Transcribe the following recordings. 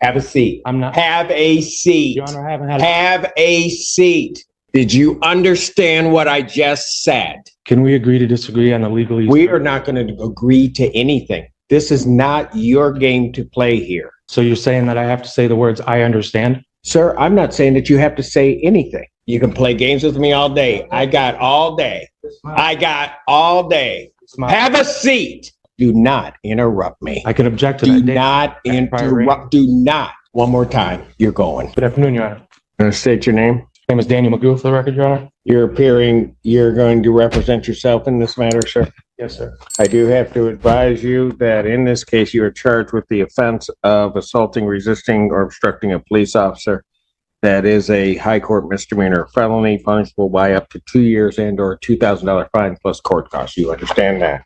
Have a seat. I'm not. Have a seat. Your Honor, I haven't had. Have a seat. Did you understand what I just said? Can we agree to disagree on the legalese? We are not going to agree to anything. This is not your game to play here. So you're saying that I have to say the words "I understand"? Sir, I'm not saying that you have to say anything. You can play games with me all day. I got all day. I got all day. Have a seat. Do not interrupt me. I can object to Do that. not interrupt. Do not. One more time. You're going. Good afternoon, Your Honor. Going to state your name. My name is Daniel Magoo, for the record, Your Honor. You're going to represent yourself in this matter, sir? Yes, sir. I do have to advise you that in this case, you are charged with the offense of assaulting, resisting, or obstructing a police officer. That is a high court misdemeanor felony, punishable by up to 2 years and or $2,000 fine plus court costs. You understand that?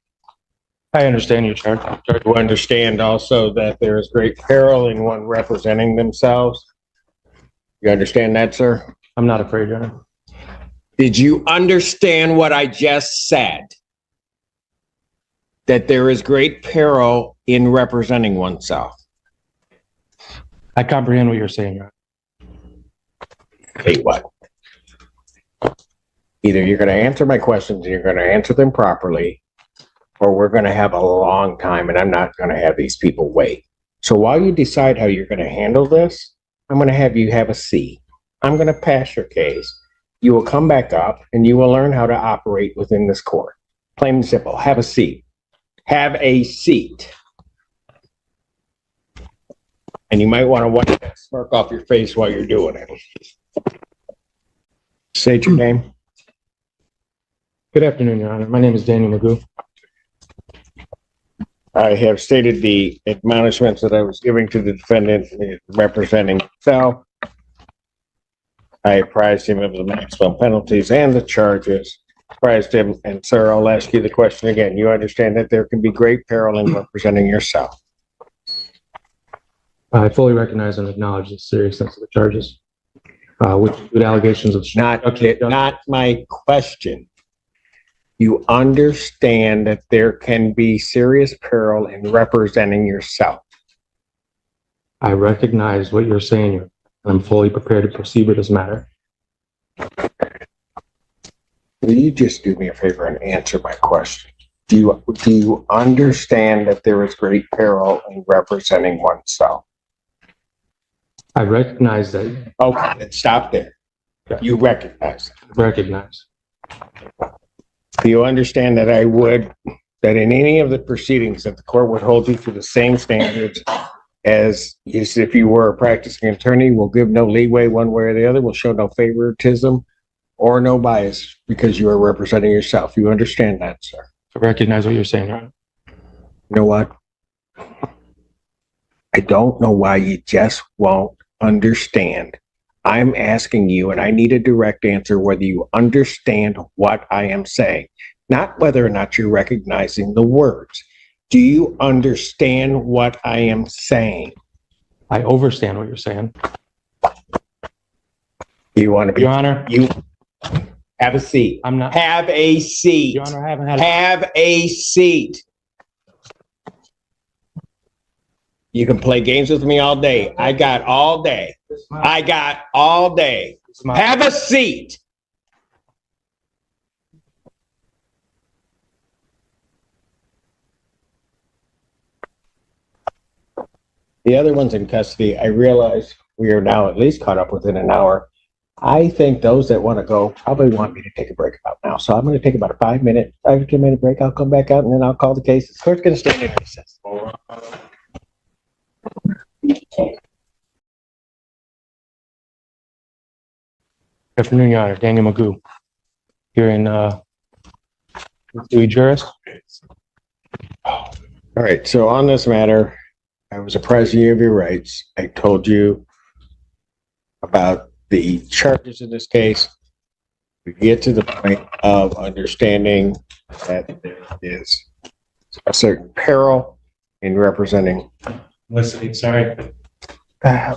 I understand your charge. You understand also that there is great peril in one representing themselves. You understand that, sir? I'm not afraid, Your Honor. Did you understand what I just said? That there is great peril in representing oneself. I comprehend what you're saying, Your Honor. Tell you what. Either you're going to answer my questions and you're going to answer them properly, or we're going to have a long time and I'm not going to have these people wait. So while you decide how you're going to handle this, I'm going to have you have a seat. I'm going to pass your case. You will come back up and you will learn how to operate within this court. Plain and simple. Have a seat. Have a seat. And you might want to wipe that smirk off your face while you're doing it. State your name. Good afternoon, Your Honor. My name is Daniel Magoo. I have stated the admonishments that I was giving to the defendant representing himself. I apprised him of the maximum penalties and the charges. Apprised him, and sir, I'll ask you the question again. You understand that there can be great peril in representing yourself? I fully recognize and acknowledge the seriousness of the charges, which include allegations of not my question. You understand that there can be serious peril in representing yourself? I recognize what you're saying, and I'm fully prepared to proceed with this matter. Will you just do me a favor and answer my question? Do you understand that there is great peril in representing oneself? I recognize that. Okay, then stop there. Okay. You recognize that. Recognize. Do you understand that that in any of the proceedings that the court would hold you to the same standards as if you were a practicing attorney, will give no leeway one way or the other, will show no favoritism or no bias because you are representing yourself? You understand that, sir? I recognize what you're saying, Your Honor. You know what? I don't know why you just won't understand. I'm asking you, and I need a direct answer, whether you understand what I am saying, not whether or not you're recognizing the words. Do you understand what I am saying? I overstand what you're saying. You want to be, Your Honor. You have a seat. I'm not. Have a seat. Your Honor, I haven't had. Have a seat. You can play games with me all day. I got all day. I got all day. Have a seat. The other one's in custody. I realize we are now at least caught up within an hour. I think those that want to go probably want me to take a break about now. So I'm going to take about a 5 to 10 minute break. I'll come back out and then I'll call the case. The court's going to stay in recess. Good afternoon, Your Honor. Daniel Magoo. Here in Dewey Juris. All right. So on this matter, I was apprised you of your rights. I told you about the charges in this case. We get to the point of understanding that there is a certain peril in representing. Listening, sorry. My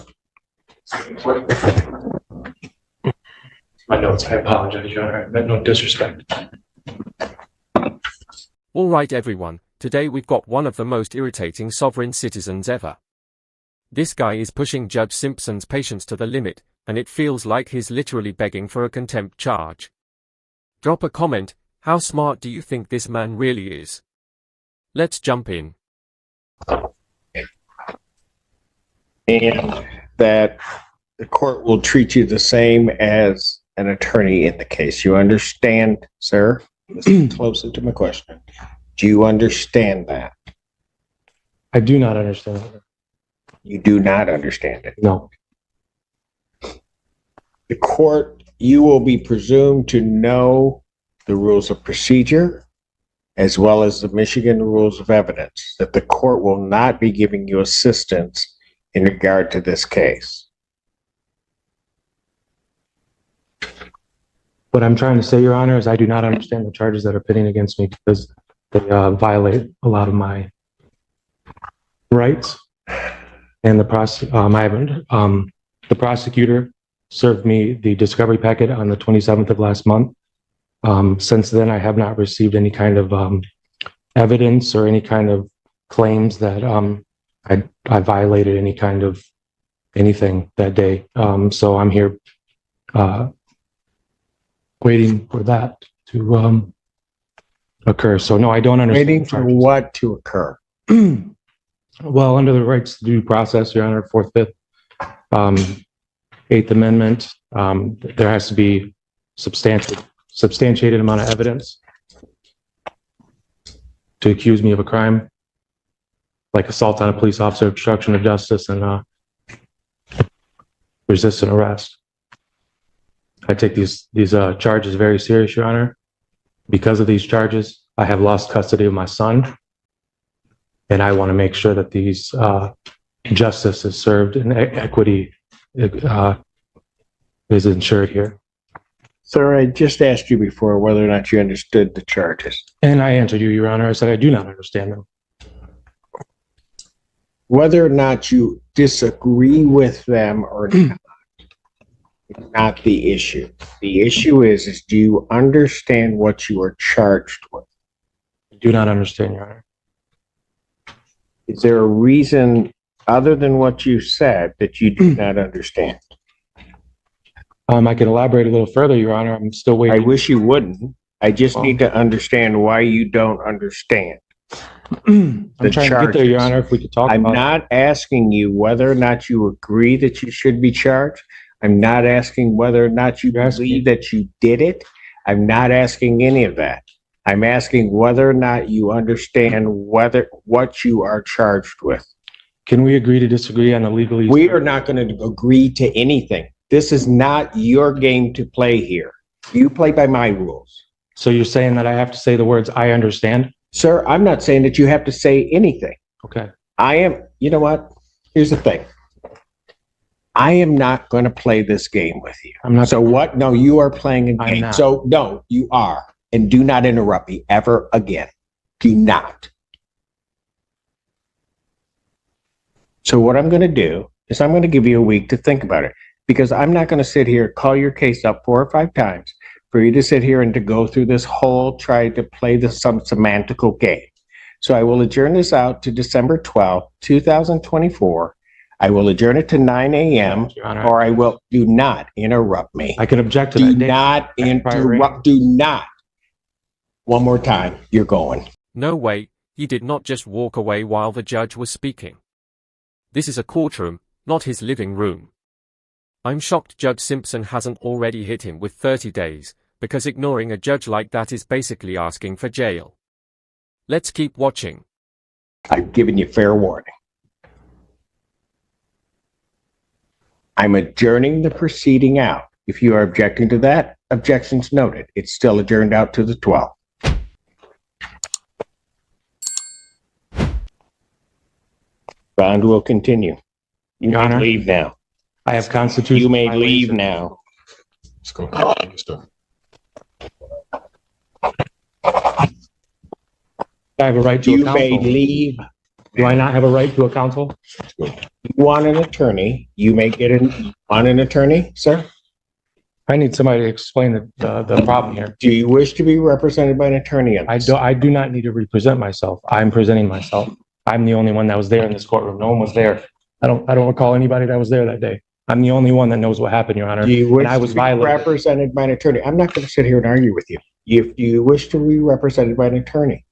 notes, I apologize, Your Honor. I meant no disrespect. All right, everyone. Today we've got one of the most irritating sovereign citizens ever. This guy is pushing Judge Simpson's patience to the limit, and it feels like he's literally begging for a contempt charge. Drop a comment. How smart do you think this man really is? Let's jump in. And that the court will treat you the same as an attorney in the case. You understand, sir? Listen closely to my question. Do you understand that? I do not understand it. You do not understand it. No. The court, you will be presumed to know the rules of procedure as well as the Michigan rules of evidence, that the court will not be giving you assistance in regard to this case. What I'm trying to say, Your Honor, is I do not understand the charges that are pitting against me because they violate a lot of my rights. And the prosecutor served me the discovery packet on the 27th of last month. Since then, I have not received any kind of evidence or any kind of claims that I violated any kind of anything that day. So I'm here waiting for that to occur. So no, I don't understand. Waiting for what to occur? Well, under the rights to due process, Your Honor, 4th, 5th, 8th Amendment, there has to be substantiated amount of evidence to accuse me of a crime, like assault on a police officer, obstruction of justice, and resisting arrest. I take these charges very serious, Your Honor. Because of these charges, I have lost custody of my son, and I want to make sure that these justice is served and equity is ensured here. Sir, I just asked you before whether or not you understood the charges. And I answered you, Your Honor. I said I do not understand them. Whether or not you disagree with them or not, is not the issue. The issue is do you understand what you are charged with? I do not understand, Your Honor. Is there a reason other than what you said that you do not understand? I can elaborate a little further, Your Honor. I'm still I waiting. wish you wouldn't. I just need to understand why you don't understand. I'm the trying to get there, Your charges. Honor, if we could talk I'm about not asking you whether or not you agree that you should be charged. I'm not asking whether or not you You're asking- believe that you did it. I'm not asking any of that. I'm asking whether or not you understand what you are charged with. Can we agree to disagree on the legalese? We are not going to agree to anything. This is not your game to play here. You play by my rules. So you're saying that I have to say the words, I understand? Sir, I'm not saying that you have to say anything. Okay. You know what? Here's the thing. I am not going to play this game with you. I'm not. So what? No, you are playing a I'm game. not. So no, you are. And do not interrupt me ever again. Do not. So what I'm going to do is I'm going to give you a week to think about it, because I'm not going to sit here, call your case up 4 or 5 times for you to sit here and to go through this whole, try to play some semantical game. So I will adjourn this out to December 12th, 2024. I will adjourn it to 9 a.m. Your Honor, or I will. Do not interrupt me. I can object to Do that date. not interrupt. Do not. One more time. You're going. No way, he did not just walk away while the judge was speaking. This is a courtroom, not his living room. I'm shocked Judge Simpson hasn't already hit him with 30 days, because ignoring a judge like that is basically asking for jail. Let's keep watching. I've given you fair warning. I'm adjourning the proceeding out. If you are objecting to that, objections noted. It's still adjourned out to the 12th. Bond will continue. You Your may Honor. leave now. I have constitutional. You may leave violation. now. Let's go. Mister. I have a right to You a may counsel. leave. Do I not have a right to a counsel? You want an attorney, you may get on an attorney, sir? I need somebody to explain the problem here. Do you wish to be represented by an attorney on this? I do not need to represent myself. I'm presenting myself. I'm the only one that was there in this courtroom. No one was there I don't recall anybody that was there that day. I'm the only one that knows what happened, Your Honor. Do you wish And I was to be violated. represented by an attorney? I'm not going to sit here and argue with you. If you wish to be represented by an attorney,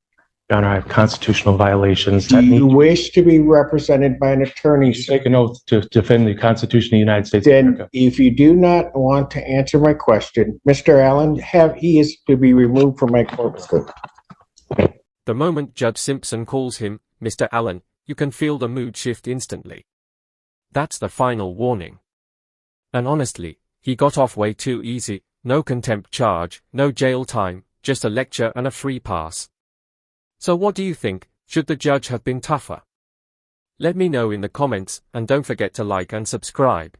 Your Honor, I have constitutional violations do that you need wish to be represented by an attorney? to take an oath to defend the Constitution of the United States of Then, America. if you do not want to answer my question, Mr. Allen, he is to be removed from my courtroom. The moment Judge Simpson calls him Mr. Allen, you can feel the mood shift instantly. That's the final warning. And honestly, he got off way too easy. No contempt charge, no jail time, just a lecture and a free pass. So what do you think? Should the judge have been tougher? Let me know in the comments, and don't forget to like and subscribe.